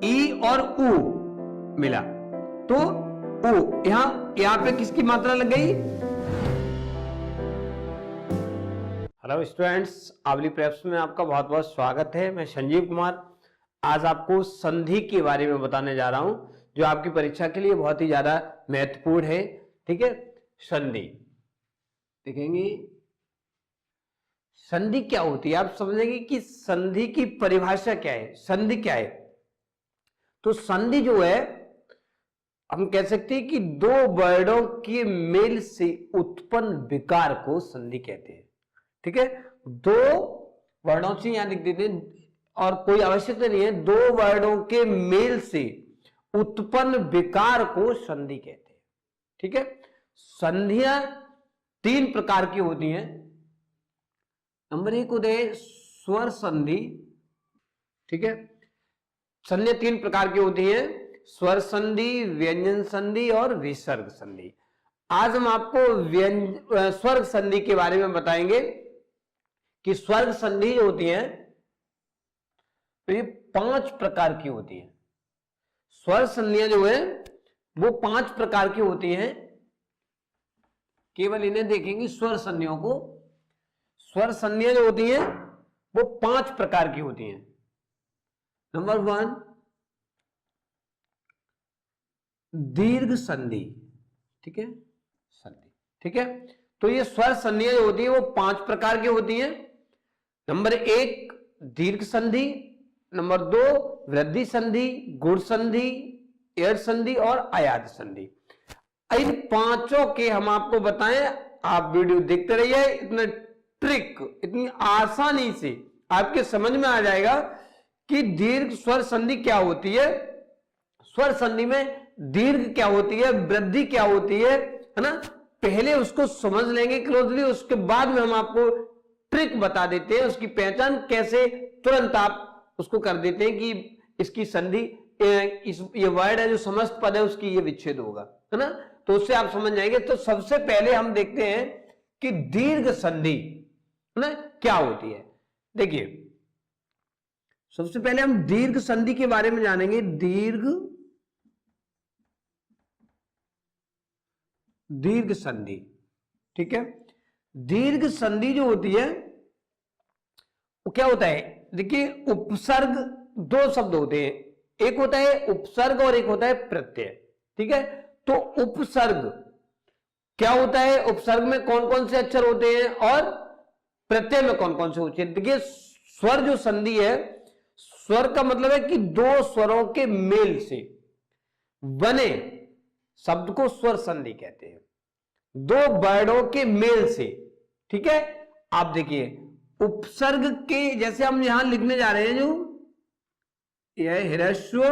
ई और उ मिला तो उ, यहां पे किसकी मात्रा लग गई? हेलो स्टूडेंट्स, आवली प्रेप्स में आपका बहुत बहुत स्वागत है। मैं संजीव कुमार आज आपको संधि के बारे में बताने जा रहा हूं, जो आपकी परीक्षा के लिए बहुत ही ज्यादा महत्वपूर्ण है। ठीक है, संधि देखेंगे। संधि क्या होती है, आप समझेंगे कि संधि की परिभाषा क्या है, संधि क्या है। तो संधि जो है, हम कह सकते हैं कि दो वर्णों के मेल से उत्पन्न विकार को संधि कहते हैं। ठीक है, दो वर्णों से यहां लिख देते हैं और कोई आवश्यकता नहीं है, दो वर्णों के मेल से उत्पन्न विकार को संधि कहते हैं। ठीक है, संधियां तीन प्रकार की होती हैं। नंबर एक होते हैं स्वर संधि। ठीक है, संधियां तीन प्रकार की होती हैं, स्वर संधि, व्यंजन संधि और विसर्ग संधि। आज हम आपको स्वर्ग संधि के बारे में बताएंगे कि स्वर्ग संधि जो होती है तो ये 5 प्रकार की होती है। स्वर संधियां जो है वो 5 प्रकार की होती हैं। केवल इन्हें देखेंगे स्वर संधियों को। स्वर संधियां जो होती हैं वो 5 प्रकार की होती हैं। नंबर 1 दीर्घ संधि। ठीक है, संधि। ठीक है, तो ये स्वर संधियां जो होती है वो 5 प्रकार की होती हैं। नंबर 1 दीर्घ संधि, नंबर 2 वृद्धि संधि, गुण संधि, एड़ संधि और आयात संधि। इन पांचों के हम आपको बताएं, आप वीडियो देखते रहिए। इतना ट्रिक, इतनी आसानी से आपके समझ में आ जाएगा कि दीर्घ स्वर संधि क्या होती है, स्वर संधि में दीर्घ क्या होती है, वृद्धि क्या होती है ना। पहले उसको समझ लेंगे क्लोजली, उसके बाद में हम आपको ट्रिक बता देते हैं, उसकी पहचान कैसे तुरंत आप उसको कर देते हैं कि इसकी संधि, ये वर्ड है जो समस्त पद है उसकी ये विच्छेद होगा, है ना। तो उससे आप समझ जाएंगे। तो सबसे पहले हम देखते हैं कि दीर्घ संधि है ना क्या होती है। देखिए, सबसे पहले हम दीर्घ संधि के बारे में जानेंगे। दीर्घ संधि। ठीक है, दीर्घ संधि जो होती है वो क्या होता है, देखिए उपसर्ग, दो शब्द होते हैं, एक होता है उपसर्ग और एक होता है प्रत्यय। ठीक है, तो उपसर्ग क्या होता है, उपसर्ग में कौन कौन से अक्षर होते हैं और प्रत्यय में कौन कौन से होते हैं। देखिए, स्वर जो संधि है, स्वर का मतलब है कि दो स्वरों के मेल से बने शब्द को स्वर संधि कहते हैं, दो वर्णों के मेल से। ठीक है, आप देखिए उपसर्ग के, जैसे हम यहां लिखने जा रहे हैं, जो यह ह्रस्व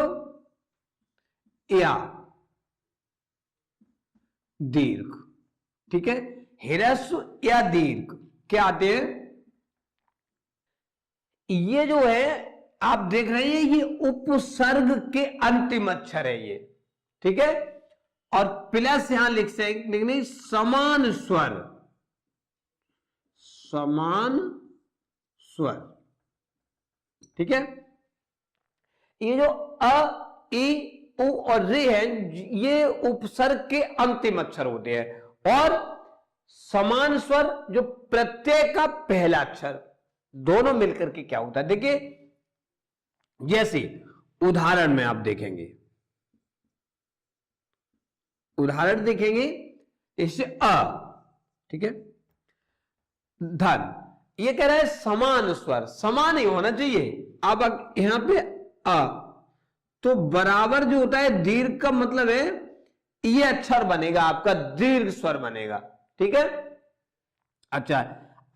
या दीर्घ। ठीक है, ह्रस्व या दीर्घ क्या आते हैं, ये जो है आप देख रहे हैं, ये उपसर्ग के अंतिम अक्षर है ये। ठीक है, और प्लस यहां लिखने समान स्वर, समान स्वर। ठीक है, ये जो अ, ई, उ और रे है, ये उपसर्ग के अंतिम अक्षर होते हैं। और समान स्वर जो प्रत्यय का पहला अक्षर, दोनों मिलकर के क्या होता है। देखिए, जैसे उदाहरण में आप देखेंगे, उदाहरण देखेंगे, इससे अ, ठीक है, धन, ये कह रहा है समान स्वर, समान ही होना चाहिए। अब यहां पे अ, तो बराबर जो होता है, दीर्घ का मतलब है ये अक्षर बनेगा आपका, दीर्घ स्वर बनेगा। ठीक है, अच्छा,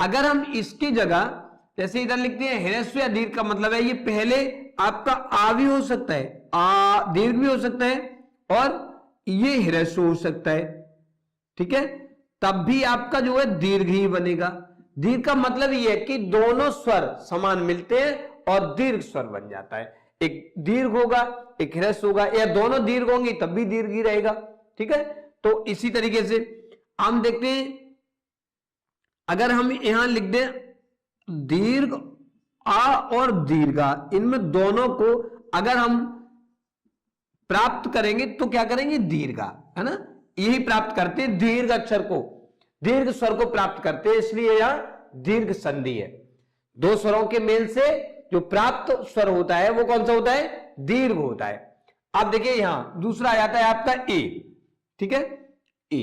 अगर हम इसकी जगह जैसे इधर लिखते हैं ह्रस्व या दीर्घ का मतलब है, ये पहले आपका आ भी हो सकता है, आ दीर्घ भी हो सकता है, और ये ह्रस्व हो सकता है। ठीक है, तब भी आपका जो है दीर्घ ही बनेगा। दीर्घ का मतलब ये है कि दोनों स्वर समान मिलते हैं और दीर्घ स्वर बन जाता है। एक दीर्घ होगा, एक ह्रस्व होगा, या दोनों दीर्घ होंगी तब भी दीर्घ ही रहेगा। ठीक है, तो इसी तरीके से हम देखते हैं, अगर हम यहां लिख दें दीर्घ आ और दीर्घा, इनमें दोनों को अगर हम प्राप्त करेंगे तो क्या करेंगे, दीर्घा, है ना, यही प्राप्त करते हैं दीर्घ अक्षर को, दीर्घ स्वर को प्राप्त करते हैं, इसलिए यहां दीर्घ संधि है। दो स्वरों के मेल से जो प्राप्त स्वर होता है वो कौन सा होता है, दीर्घ होता है। अब देखिए यहां दूसरा आ जाता है आपका ए, ठीक है, ए,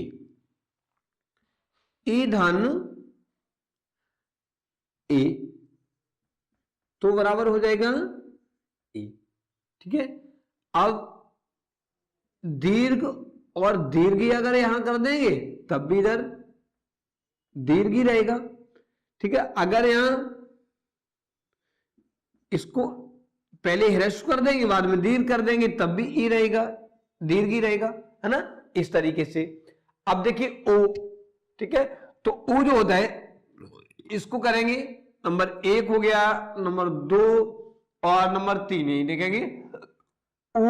धन ए, तो बराबर हो जाएगा ए, ठीक है। अब दीर्घ और दीर्घी अगर यहां कर देंगे तब भी इधर दीर्घ ही रहेगा, ठीक है। अगर यहां इसको पहले ह्रस्व कर देंगे बाद में दीर्घ कर देंगे तब भी ई रहेगा, दीर्घ ही रहेगा, है ना, इस तरीके से। अब देखिए ओ, ठीक है, तो ओ जो होता है इसको करेंगे नंबर 1 हो गया, नंबर 2 और नंबर 3 यही देखेंगे, उ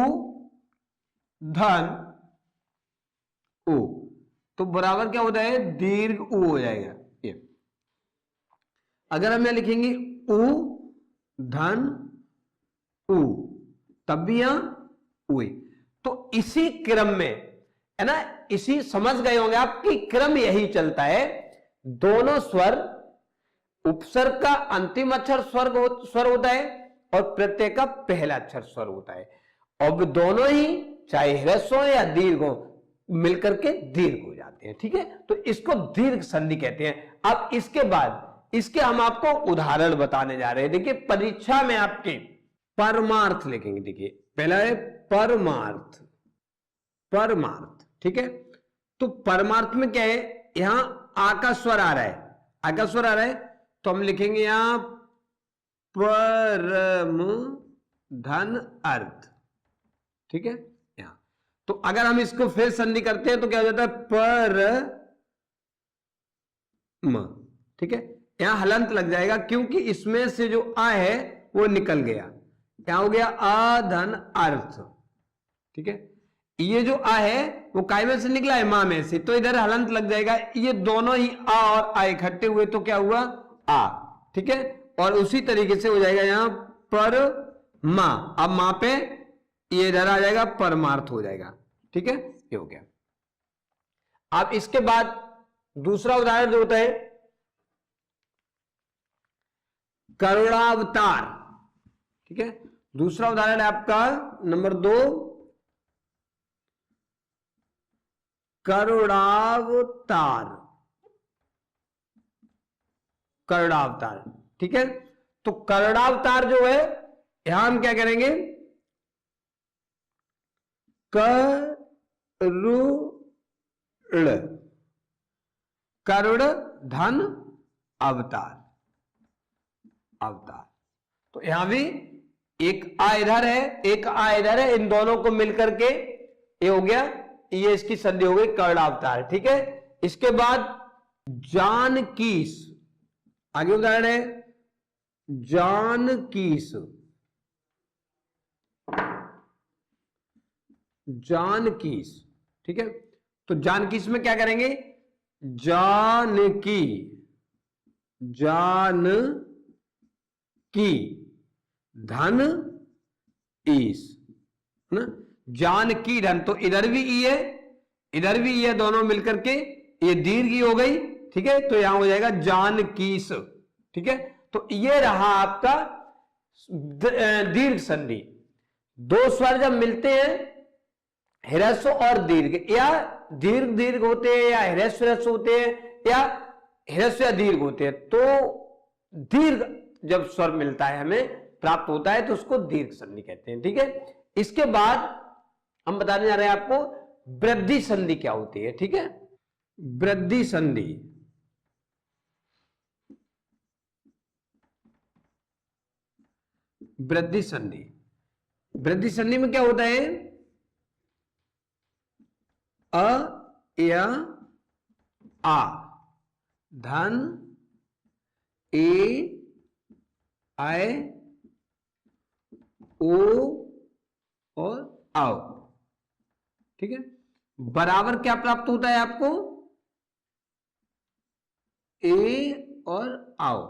धन ओ, तो बराबर क्या होता है, दीर्घ उ हो जाएगा ये। अगर हम यहां लिखेंगे उ धन उ तब भी यहां उ, तो इसी क्रम में, है ना, इसी समझ गए होंगे आप कि क्रम यही चलता है, दोनों स्वर, उपसर्ग का अंतिम अक्षर स्वर होता है और प्रत्यय का पहला अक्षर स्वर होता है, और दोनों ही चाहे ह्रस्व हो या दीर्घ हो मिलकर के दीर्घ हो जाते हैं, ठीक है, तो इसको दीर्घ संधि कहते हैं। अब इसके बाद इसके हम आपको उदाहरण बताने जा रहे हैं। देखिए परीक्षा में आपके परमार्थ लिखेंगे, देखिए पहला है परमार्थ, परमार्थ, ठीक है, तो परमार्थ में क्या है, यहां आ का स्वर आ रहा है, आ का स्वर आ रहा है, तो हम लिखेंगे यहां परम धन अर्थ, ठीक है। यहां तो अगर हम इसको फिर संधि करते हैं तो क्या हो जाता है, पर म, ठीक है, यहां हलंत लग जाएगा क्योंकि इसमें से जो आ है वो निकल गया, क्या हो गया, आ धन अर्थ, ठीक है। ये जो आ है वो काय में से निकला है, मां में से, तो इधर हलंत लग जाएगा, ये दोनों ही आ और आ इकट्ठे हुए तो क्या हुआ, आ, ठीक है, और उसी तरीके से हो जाएगा यहां पर मां, अब मां पे ये इधर आ जाएगा, परमार्थ हो जाएगा, ठीक है, ये हो गया। अब इसके बाद दूसरा उदाहरण जो होता है करुणावतार, ठीक है, दूसरा उदाहरण है आपका नंबर 2 करुणावतार, करुणावतार, ठीक है, तो करुणावतार जो है यहां हम क्या करेंगे, करुण धन अवतार, अवतार, तो यहां भी एक आ इधर है एक आ इधर है, इन दोनों को मिलकर के ये हो गया, ये इसकी संधि हो गई करुणावतार, ठीक है। इसके बाद जानकीस, आगे उदाहरण है जानकीस, जानकीस, ठीक है, तो जानकीस में क्या करेंगे, जानकी, जान की धन ईस, ना, जानकी धन, तो इधर भी ई है इधर भी ई है, दोनों मिलकर के ये दीर्घ ई हो गई, ठीक है, तो यहां हो जाएगा जानकीस, ठीक है, तो ये रहा आपका दीर्घ संधि। दो स्वर जब मिलते हैं ह्रस्व और दीर्घ, या दीर्घ दीर्घ होते हैं या ह्रस्व ह्रस्व होते हैं या ह्रस्व या दीर्घ होते हैं, तो दीर्घ जब स्वर मिलता है हमें प्राप्त होता है तो उसको दीर्घ संधि कहते हैं, ठीक है। इसके बाद हम बताने जा रहे हैं आपको वृद्धि संधि क्या होती है, ठीक है, वृद्धि संधि, वृद्धि संधि, वृद्धि संधि में क्या होता है, अ या आ धन ए आए ओ और आओ, ठीक है, बराबर क्या प्राप्त होता है आपको, ए और आओ,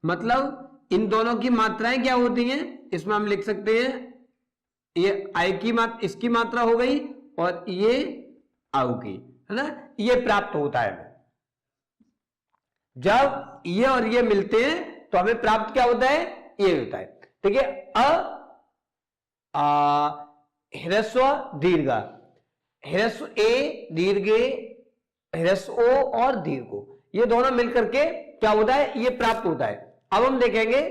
मतलब इन दोनों की मात्राएं क्या होती हैं, इसमें हम लिख सकते हैं ये आय की मात्रा, इसकी मात्रा हो गई, और ये आउ की, है ना, ये प्राप्त होता है। जब ये और ये मिलते हैं तो हमें प्राप्त क्या होता है, ये होता है। ठीक है, ह्रस्व दीर्घ, ह्रस्व ए दीर्घ ह्रस्व ओ और दीर्घ ओ, ये दोनों मिलकर के क्या होता है, ये प्राप्त होता है। अब हम देखेंगे,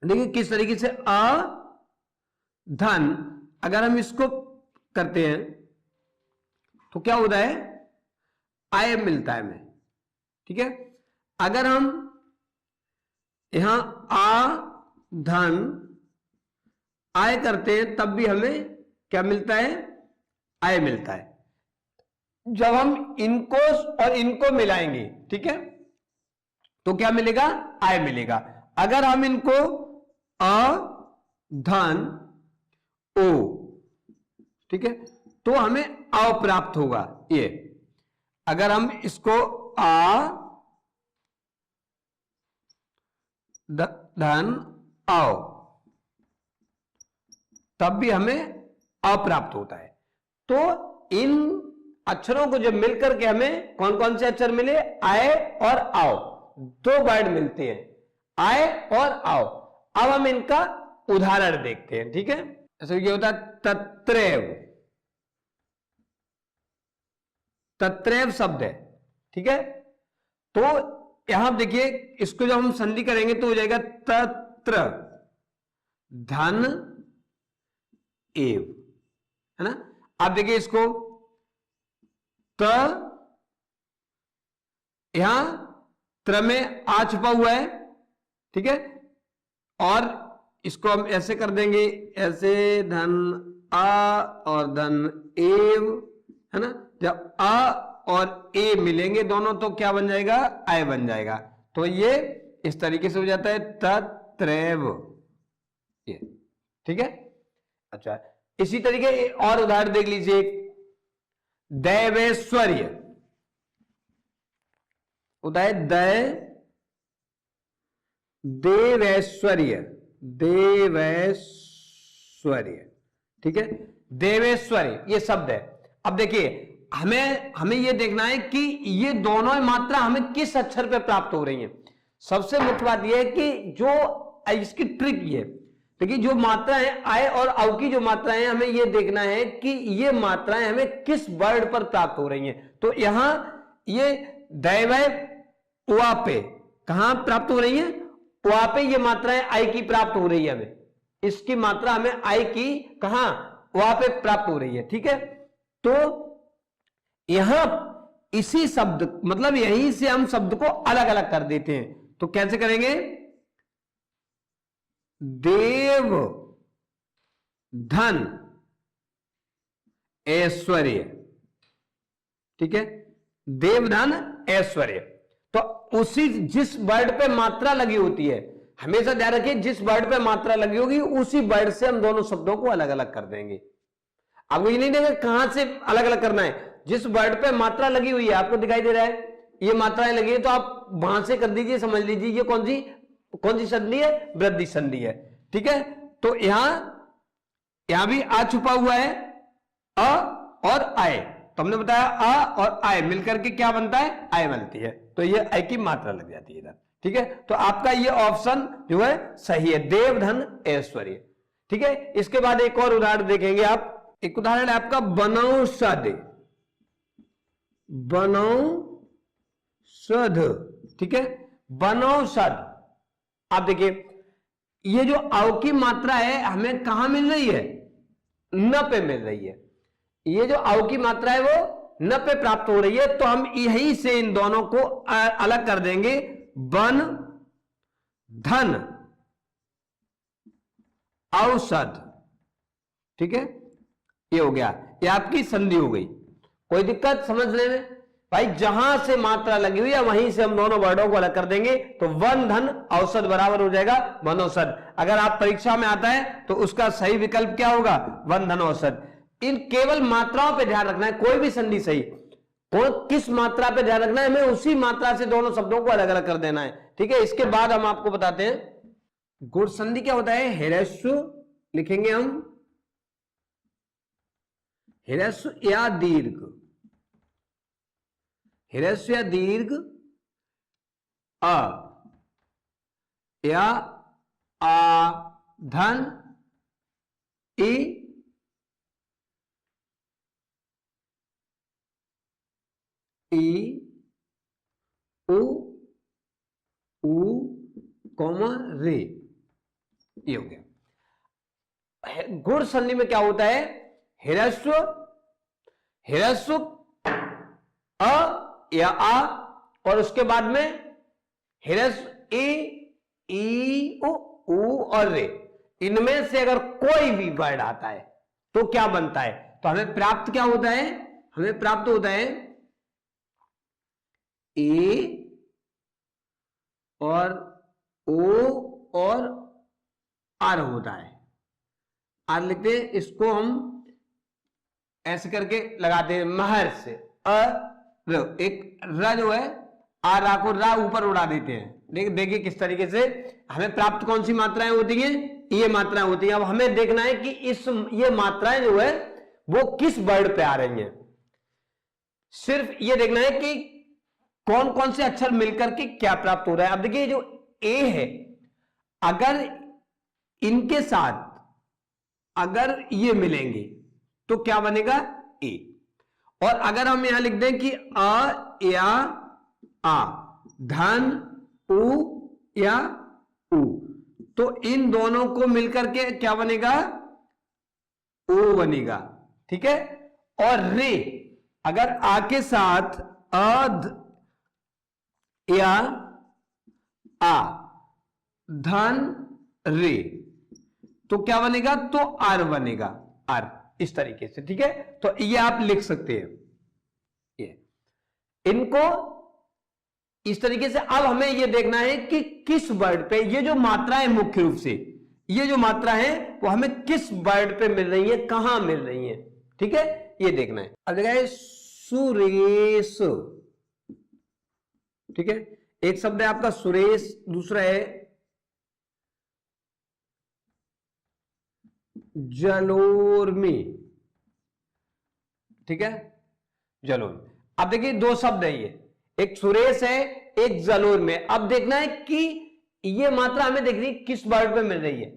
देखिए किस तरीके से धन, अगर हम इसको करते हैं तो क्या होता है, आय मिलता है हमें। ठीक है, अगर हम यहां धन आय करते हैं तब भी हमें क्या मिलता है, आय मिलता है। जब हम इनको और इनको मिलाएंगे, ठीक है, तो क्या मिलेगा, आय मिलेगा। अगर हम इनको धन ओ, ठीक है, तो हमें अ प्राप्त होगा। ये अगर हम इसको धन आओ तब भी हमें अप्राप्त होता है। तो इन अक्षरों को जब मिलकर के हमें कौन कौन से अक्षर मिले, आए और आओ, दो वर्ड मिलते हैं, आए और आओ। अब हम इनका उदाहरण देखते हैं। ठीक है, ऐसे क्या होता है, तत्रैव, तत्रैव शब्द है। ठीक है, तो यहां देखिए, इसको जब हम संधि करेंगे तो हो जाएगा तत्र धन एव, है ना। आप देखिए इसको, यहां त्र में आ छुपा हुआ है। ठीक है, और इसको हम ऐसे कर देंगे, ऐसे धन आ और धन एव, है ना। जब आ और ए मिलेंगे दोनों तो क्या बन जाएगा, आय बन जाएगा। तो ये इस तरीके से हो जाता है तत्रैव, ये। ठीक है, अच्छा, इसी तरीके और उदाहरण देख लीजिए, दैवैश्वर्य होता है, देवैश्वर्य, देवैश्वर्य। ठीक है, देवैश्वर्य ये शब्द है। अब देखिए, हमें यह देखना है कि ये दोनों मात्रा हमें किस अक्षर पे प्राप्त हो रही हैं। सबसे मुख्य बात यह है कि जो इसकी ट्रिक ये, देखिए जो मात्रा है आय और औ की जो मात्राएं हैं, हमें यह देखना है कि ये मात्राएं हमें किस वर्ड पर प्राप्त हो रही हैं। तो यहां ये दैवै उआ पे कहां प्राप्त हो रही है, उआ पे ये मात्राएं आय की प्राप्त हो रही है। हमें इसकी मात्रा हमें आय की कहां, उआ पे प्राप्त हो रही है। ठीक है, तो यहां इसी शब्द, मतलब यहीं से हम शब्द को अलग अलग कर देते हैं। तो कैसे करेंगे, देव धन ऐश्वर्य। ठीक है, देव धन ऐश्वर्य। तो उसी जिस वर्ड पे मात्रा लगी होती है, हमेशा ध्यान रखिए, जिस वर्ड पे मात्रा लगी होगी उसी वर्ड से हम दोनों शब्दों को अलग अलग कर देंगे। आपको ये नहीं देगा कहां से अलग अलग करना है, जिस वर्ड पे मात्रा लगी हुई है, आपको दिखाई दे रहा है ये मात्राएं लगी है, तो आप वहां से कर दीजिए, समझ लीजिए ये कौन सी संधि है, वृद्धि संधि है। ठीक है, तो यहां भी आ छुपा हुआ है, अ और आय। तो हमने बताया आ और आय मिलकर के क्या बनता है, आय बनती है। तो ये आय की मात्रा लग जाती है इधर। ठीक है, तो आपका ये ऑप्शन जो है सही है, देव धन ऐश्वर्य। ठीक है, इसके बाद एक और उदाहरण देखेंगे आप। एक उदाहरण है आपका बनौषध, बनौषध। ठीक है, बनौषध। आप देखिए, ये जो औ की मात्रा है हमें कहां मिल रही है, न पे मिल रही है। ये जो औ की मात्रा है वो न पे प्राप्त हो रही है। तो हम यहीं से इन दोनों को अलग कर देंगे, बन धन औषध। ठीक है, ये हो गया, ये आपकी संधि हो गई। कोई दिक्कत समझने में भाई, जहां से मात्रा लगी हुई है वहीं से हम दोनों वर्डों को अलग कर देंगे। तो वन धन औषध बराबर हो जाएगा वनौषध। अगर आप परीक्षा में आता है तो उसका सही विकल्प क्या होगा, वन धन औषध। इन केवल मात्राओं पे ध्यान रखना है, कोई भी संधि सही, और किस मात्रा पे ध्यान रखना है, हमें उसी मात्रा से दोनों शब्दों को अलग अलग कर देना है। ठीक है, इसके बाद हम आपको बताते हैं गुण संधि क्या होता है। ह्रस्व लिखेंगे हम, ह्रस्व या दीर्घ, ह्रस्व या दीर्घ अ या आ धन ई ई उ उ कॉमा रे, ये हो गया। गुण संधि में क्या होता है, ह्रस्व ह्रस्व अ या आ और उसके बाद में ह्रस्व ई उ और रे, इनमें से अगर कोई भी वर्ड आता है तो क्या बनता है, तो हमें प्राप्त क्या होता है, हमें प्राप्त होता है ए और ओ और आर होता है। आर लिखते हैं, इसको हम ऐसे करके लगाते हैं महर से, एक र जो है आ रा को रा ऊपर उड़ा देते हैं। देखिए किस तरीके से हमें प्राप्त कौन सी मात्राएं होती हैं, ये मात्राएं होती हैं। अब हमें देखना है कि ये मात्राएं जो है वो किस वर्ड पे आ रही हैं, सिर्फ ये देखना है कि कौन कौन से अक्षर मिलकर के क्या प्राप्त हो रहा है। अब देखिए जो ए है, अगर इनके साथ अगर ये मिलेंगे तो क्या बनेगा ए, और अगर हम यहां लिख दें कि अ या आ धन उ या उ, तो इन दोनों को मिलकर के क्या बनेगा, ओ बनेगा, ठीक है। और रे, अगर आ के साथ अध या आ धन रे तो क्या बनेगा, तो आर बनेगा, आर, इस तरीके से, ठीक है। तो ये आप लिख सकते हैं, ये इनको इस तरीके से। अब हमें ये देखना है कि किस वर्ड पे ये जो मात्रा है, मुख्य रूप से ये जो मात्रा है वो हमें किस वर्ड पे मिल रही है, कहां मिल रही है, ठीक है, ये देखना है। अब देखा है सुरेश, ठीक है, एक शब्द है आपका सुरेश, दूसरा है जलोर्मी, ठीक है, जलोर्मी। अब देखिए दो शब्द है ये, एक सुरेश है एक जलोर में। अब देखना है कि ये मात्रा हमें देख रही है किस वर्ड पे मिल रही है,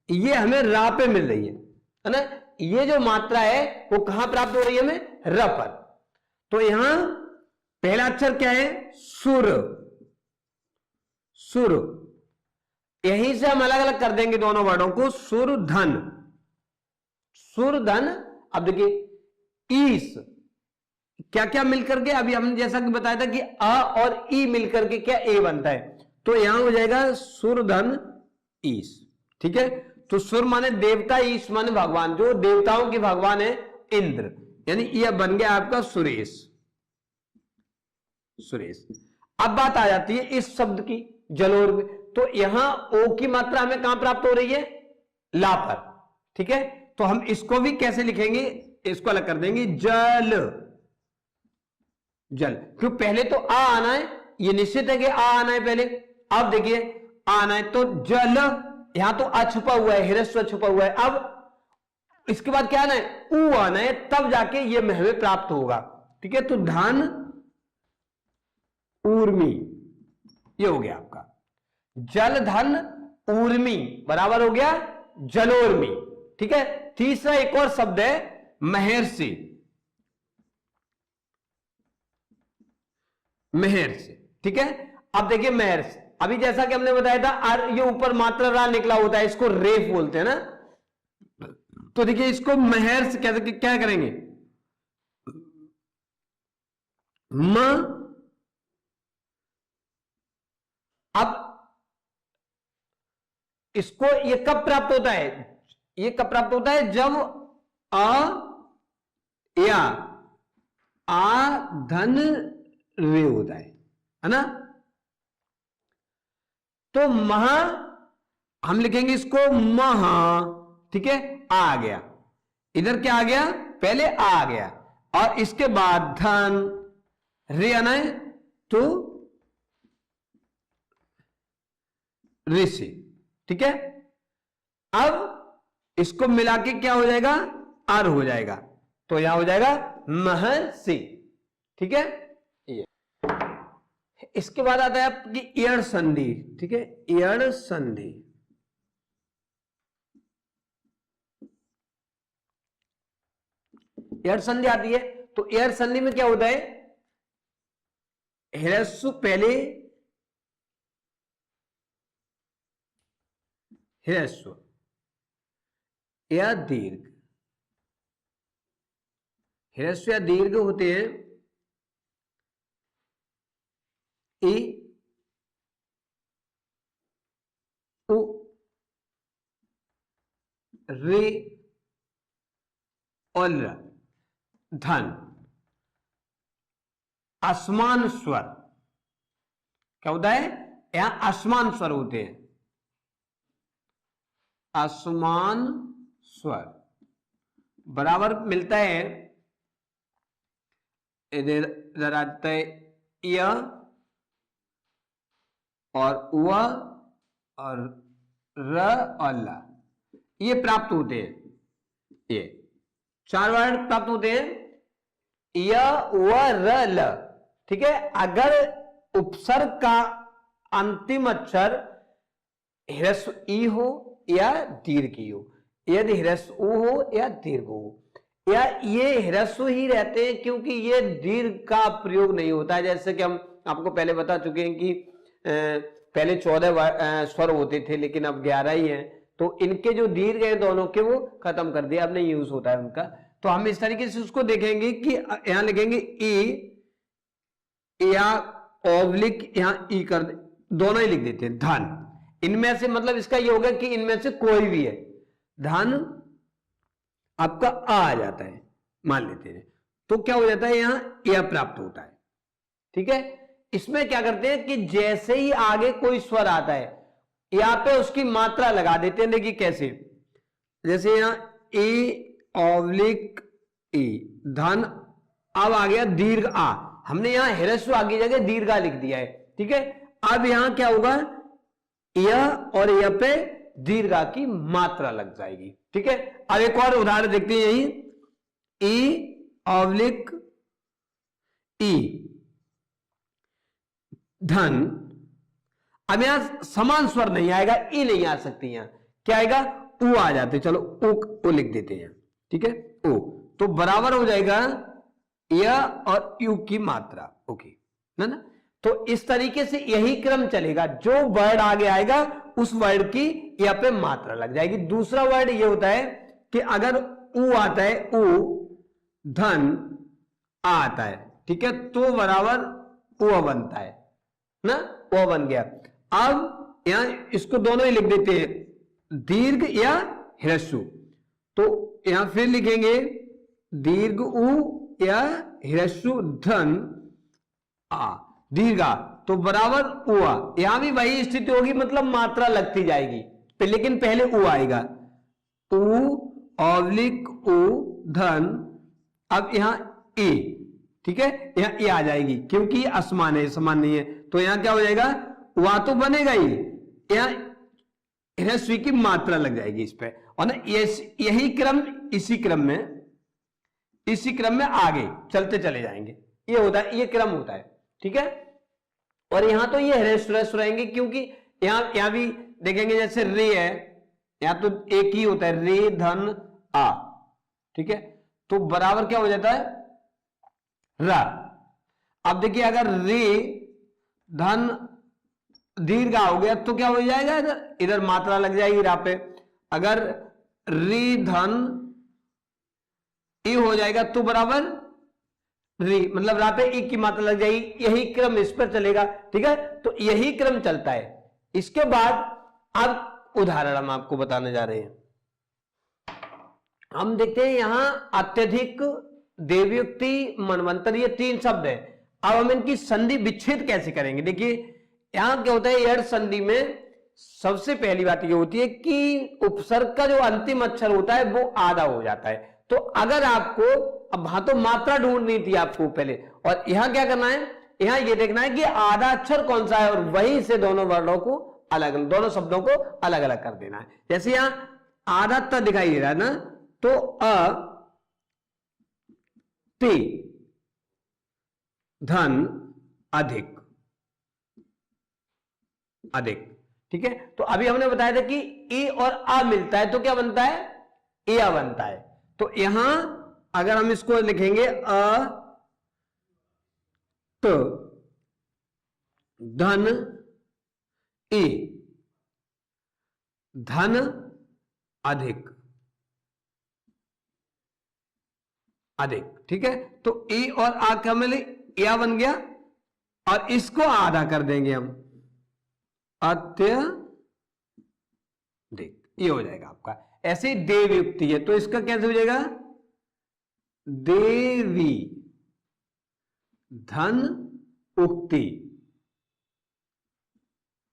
ये हमें रा पे मिल रही है ना। ये जो मात्रा है वो कहां प्राप्त हो रही है, हमें र पर। तो यहां पहला अक्षर क्या है, सुर, सुर, यहीं से हम अलग अलग कर देंगे दोनों वर्डों को, सुर धन, सुर धन। अब देखिए ईस, क्या क्या मिलकर के, अभी हमने जैसा कि बताया था कि अ और ई मिलकर के क्या ए बनता है, तो यहां हो जाएगा सुर धन ईस, ठीक है। तो सुर माने देवता, ईस माने भगवान, जो देवताओं के भगवान है इंद्र, यानी यह बन गया आपका सुरेश, सुरेश। अब बात आ जाती है इस शब्द की जलोर में, तो यहां ओ की मात्रा हमें कहां प्राप्त हो रही है, ला पर, ठीक है। तो हम इसको भी कैसे लिखेंगे, इसको अलग कर देंगे, जल, जल, क्यों पहले तो आ आना है, ये निश्चित है कि आ आना है पहले। अब देखिए आ आना है तो जल, यहां तो आ छुपा हुआ है, ह्रस्व छुपा हुआ है। अब इसके बाद क्या आना है, ऊ आना है, तब जाके ये हमें प्राप्त होगा, ठीक है। तो धन ऊर्मी, ये हो गया आपका जल धन ऊर्मी बराबर हो गया जलोर्मी, ठीक है। तीसरा एक और शब्द है महर्षि, महर्षि, ठीक है। अब देखिए महर्षि, अभी जैसा कि हमने बताया था ये ऊपर मात्रा रा निकला होता है, इसको रेफ बोलते हैं ना। तो देखिए इसको महर्षि कैसे क्या करेंगे, म, अब इसको ये कब प्राप्त होता है, ये कब प्राप्त होता है, जब अ या आ धन रे होता है ना। तो महा हम लिखेंगे इसको महा, ठीक है, आ गया, इधर क्या आ गया, पहले आ गया, और इसके बाद धन रे आना है तो ऋषि, ठीक है। अब इसको मिला के क्या हो जाएगा, आर हो जाएगा, तो यहां हो जाएगा महर्षि। ठीक है, ये। इसके बाद आता है आपकी इयड़ संधि। ठीक है, इयड़ संधि। इयड़ संधि आती है, तो इयड़ संधि में क्या होता है, ह्रस्व पहले, ह्रस्व या दीर्घ, ह्रस्व या दीर्घ होते हैं। ई, उ, रे और र। धन, असमान स्वर। क्या होता है, यहां असमान स्वर होते हैं, असमान स्वर बराबर मिलता है। इधर आता है य और व और र और ल, ये प्राप्त होते हैं। ये 4 वर्ण प्राप्त होते हैं, य व र ल। ठीक है, अगर उपसर्ग का अंतिम अक्षर ह्रस्व ई हो या दीर्घ ई हो, यदि ह्रस्व उ हो या दीर्घ हो, या ये ह्रस्व ही रहते हैं क्योंकि ये दीर्घ का प्रयोग नहीं होता है। जैसे कि हम आपको पहले बता चुके हैं कि पहले 14 स्वर होते थे लेकिन अब 11 ही हैं, तो इनके जो दीर्घ हैं दोनों के वो खत्म कर दिया, अब नहीं यूज होता है उनका। तो हम इस तरीके से उसको देखेंगे कि यहां लिखेंगे ई या ऑब्लिक, यहां ई कर दोनों ही लिख देते हैं। धन, इनमें से मतलब इसका ये होगा कि इनमें से कोई भी है, धन आपका आ जाता है, मान लेते हैं, तो क्या हो जाता है, यहां यह प्राप्त होता है। ठीक है, इसमें क्या करते हैं कि जैसे ही आगे कोई स्वर आता है यहां पे उसकी मात्रा लगा देते हैं। देखिए कैसे, जैसे यहां ए ऑब्लिक ई, धन, अब आ गया दीर्घ आ, हमने यहां ह्रस्व आगे जगह दीर्घ आ लिख दिया है। ठीक है, अब यहां क्या होगा, यह और यह पे दीर्घ आ की मात्रा लग जाएगी। ठीक है, अब एक और उदाहरण देखते हैं, यही ई ऑब्लिक ई, धन। अब यहां समान स्वर नहीं आएगा, ई नहीं आ सकती, यहां क्या आएगा, उ आ जाते, चलो उ लिख देते हैं। ठीक है, उ, तो बराबर हो जाएगा य और यू की मात्रा। ओके ना। तो इस तरीके से यही क्रम चलेगा, जो वर्ड आगे आएगा उस वर्ड की यहां पे मात्रा लग जाएगी। दूसरा वर्ड ये होता है कि अगर उ आता है, उ, धन, आ आता है, ठीक है, तो बराबर उ बनता है ना, वो बन गया। अब यहां इसको दोनों ही लिख देते हैं, दीर्घ या ह्रस्व। तो यहां फिर लिखेंगे दीर्घ उ या ह्रस्व धन आ, दीर्घा, तो बराबर उआ। यहां भी वही स्थिति होगी, मतलब मात्रा लगती जाएगी, लेकिन पहले उ आएगा, उ ऑब्लिक उ धन, अब यहां ए। ठीक है, यहां ए आ जाएगी क्योंकि असमान है, समान नहीं है, तो यहां क्या हो जाएगा, वहां तो बनेगा ही, यहां ह्रस्व की मात्रा लग जाएगी इस पे, और ना यही क्रम इसी क्रम में आगे चलते चले जाएंगे, ये होता है, ये क्रम होता है। ठीक है, और यहां तो ये ह्रस्व रहेंगे क्योंकि यहां भी देखेंगे, जैसे रे है, यहां तो एक ही होता है, रे धन आ। ठीक है, तो बराबर क्या हो जाता है, रा। अब देखिए अगर रे धन दीर्घ आ हो गया तो क्या हो जाएगा, इधर मात्रा लग जाएगी रा पे। अगर रे धन ई हो जाएगा तो बराबर री, मतलब रा पे ई की मात्रा लग जाएगी, यही क्रम इस पर चलेगा। ठीक है, तो यही क्रम चलता है। इसके बाद अब उदाहरण हम आपको बताने जा रहे हैं। हम देखते हैं यहां अत्यधिक, देवयुक्ति, मनवंतर, ये 3 शब्द है। अब हम इनकी संधि विच्छेद कैसे करेंगे। देखिए यहां क्या होता है, यड़ संधि में सबसे पहली बात ये होती है कि उपसर्ग का जो अंतिम अक्षर होता है वो आधा हो जाता है। तो अगर आपको, अब वहां तो मात्रा ढूंढनी थी आपको पहले, और यहां क्या करना है, यहां ये देखना है कि आधा अक्षर कौन सा है, और वहीं से दोनों वर्णों को अलग, दोनों शब्दों को अलग अलग कर देना है। जैसे यहां आधा त दिखाई दे रहा है ना, तो ते धन अधिक, अधिक। ठीक है, तो अभी हमने बताया था कि ए और आ मिलता है तो क्या बनता है, ए आ बनता है। तो यहां अगर हम इसको लिखेंगे त धन ए धन अधिक, अधिक। ठीक है, तो ए और आ क्या मिले, ए आ बन गया और इसको आधा कर देंगे हम, अत्यधिक, ये हो जाएगा आपका। ऐसे देव युक्ति है तो इसका कैसे हो जाएगा, देवी धन उक्ति,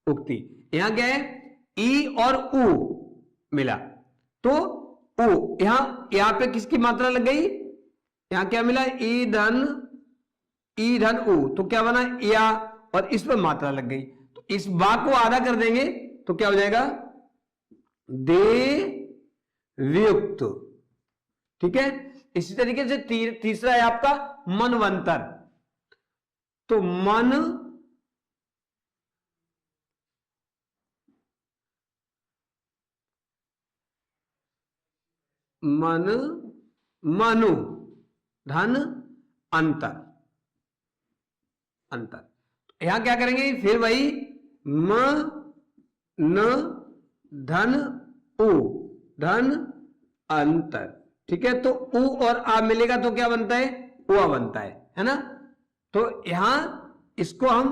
उक्ति। यहां क्या है, ई और उ मिला तो उ, यहां पे किसकी मात्रा लग गई, यहां क्या मिला, ई धन उ, तो क्या बना, या, और इस पर मात्रा लग गई तो इस बा को आधा कर देंगे तो क्या हो जाएगा, देवयुक्त। ठीक है, इसी तरीके से तीसरा है आपका मनवंतर। तो मनु धन अंतर, अंतर। तो यहां क्या करेंगे, फिर वही न धन उ धन अंतर। ठीक है, तो उ और आ मिलेगा तो क्या बनता है, उआ बनता है ना। तो यहां इसको हम,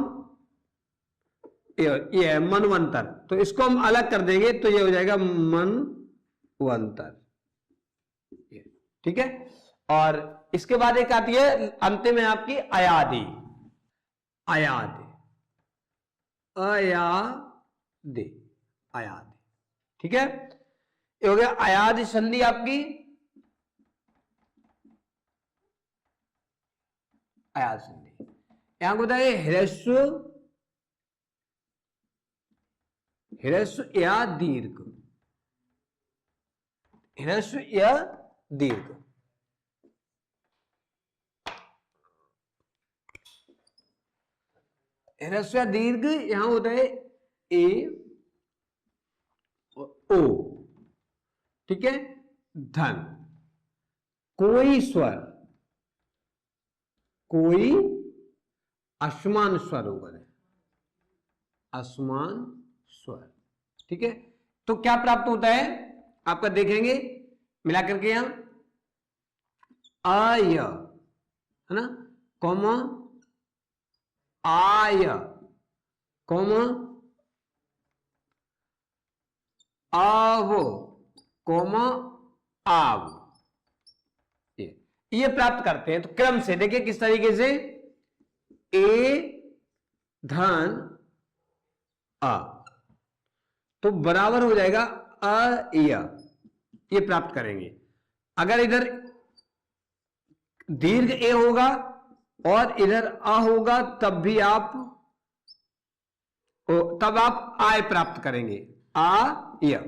ये है मनवंतर, तो इसको हम अलग कर देंगे तो ये हो जाएगा मनवंतर। ठीक है, और इसके बाद एक आती है अंतिम में आपकी अयादि, अयादि, अयादि, अयादि। ठीक है, ये हो गया अयादि संधि आपकी, अयादि संधि। यहां को बताइए ह्रस्व, ह्रस्व या दीर्घ, ह्रस्व या दीर्घ। ह्रस्व या दीर्घ यहां होता है ए ओ। ठीक है, धन, कोई स्वर, कोई असमान स्वर होगा, असमान स्वर। ठीक है, तो क्या प्राप्त होता है आपका, देखेंगे मिलाकर के यहां आय है ना, कौमा आय, कौमा आव, कौमा आव, ये प्राप्त करते हैं। तो क्रम से देखिए किस तरीके से, ए धन आ, तो बराबर हो जाएगा अ, ये प्राप्त करेंगे। अगर इधर दीर्घ ए होगा और इधर आ होगा तब भी आप, तब आप आय प्राप्त करेंगे, आ या।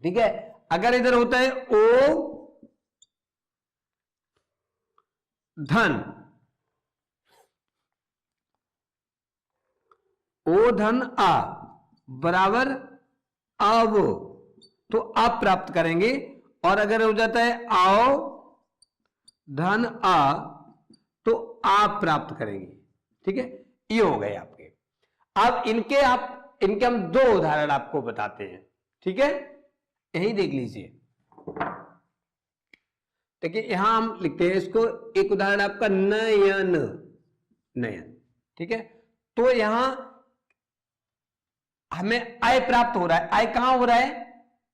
ठीक है, अगर इधर होता है ओ धन, ओ धन आ बराबर अब, तो आप प्राप्त करेंगे। और अगर हो जाता है आओ धन आ तो आप प्राप्त करेंगे। ठीक है, ये हो गए आपके। अब इनके हम दो उदाहरण आपको बताते हैं। ठीक है, यही देख लीजिए। देखिए यहां हम लिखते हैं इसको, एक उदाहरण आपका नयन, नयन। ठीक है, तो यहां हमें आय प्राप्त हो रहा है। आय कहां हो रहा है,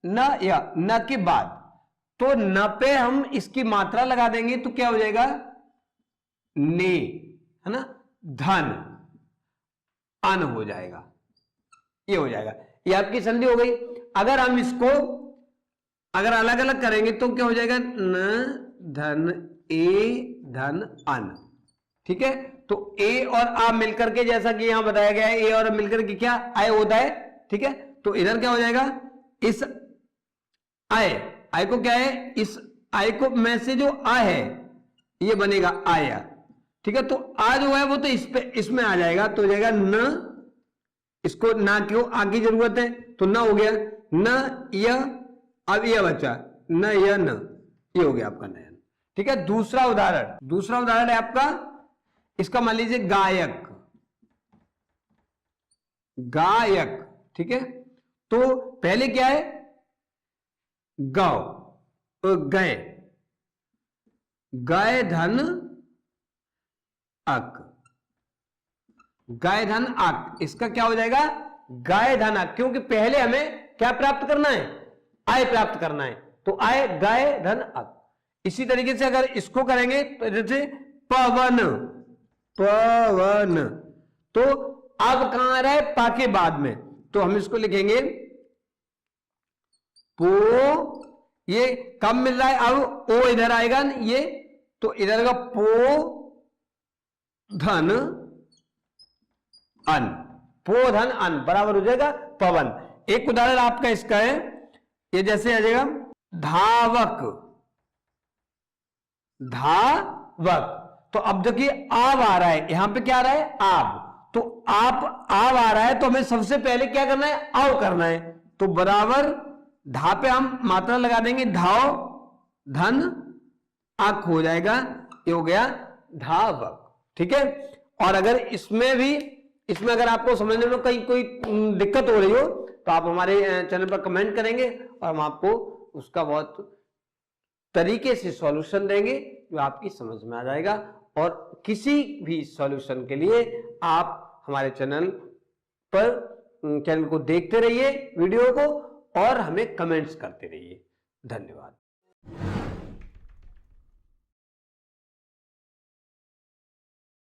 न या न के बाद, तो न पे हम इसकी मात्रा लगा देंगे तो क्या हो जाएगा, ने, है ना, धन अन हो जाएगा, ये हो जाएगा। ये आपकी संधि हो गई। अगर हम इसको अगर अलग अलग करेंगे तो क्या हो जाएगा, न धन ए धन अन। ठीक है, तो ए और आ मिलकर के, जैसा कि यहां बताया गया है, ए और मिलकर के क्या आय होता है। ठीक है, तो इधर क्या हो जाएगा, इस आय को क्या है, इस आय को में से जो आ है ये बनेगा आया, ठीक है। तो आ जो है वो तो इस पे इसमें आ जाएगा, तो हो जाएगा न, इसको ना क्यों आगे जरूरत है, तो न हो गया न य, अब यह बचा न य न, ये हो गया आपका नयन, ठीक है। दूसरा उदाहरण है आपका, इसका मान लीजिए गायक, गायक, ठीक है। तो पहले क्या है, गाओ, गए, गए धन अक, गाय धन अक, इसका क्या हो जाएगा गाय धन अक, क्योंकि पहले हमें क्या प्राप्त करना है, आय प्राप्त करना है, तो आय गाय धन अक। इसी तरीके से अगर इसको करेंगे तो जैसे पवन, पवन, तो अब कहां आ रहा है, पा के बाद में, तो हम इसको लिखेंगे पो, ये कब मिल रहा है, अब ओ इधर आएगा ये, तो इधर का पो धन अन, पो धन अन बराबर हो जाएगा पवन। एक उदाहरण आपका इसका है, ये जैसे आ जाएगा धावक, धावक, तो अब देखिए आब आ रहा है, यहां पे क्या आ रहा है आब, तो आप आब आ रहा है, तो हमें सबसे पहले क्या करना है, आव करना है, तो बराबर धा पे हम मात्रा लगा देंगे, धाव धन अक हो जाएगा, ये हो गया धावक, ठीक है। और अगर इसमें अगर आपको समझने में कहीं कोई दिक्कत हो रही हो तो आप हमारे चैनल पर कमेंट करेंगे और हम आपको उसका बहुत तरीके से सॉल्यूशन देंगे जो आपकी समझ में आ जाएगा। और किसी भी सॉल्यूशन के लिए आप हमारे चैनल को देखते रहिए वीडियो को और हमें कमेंट्स करते रहिए। धन्यवाद।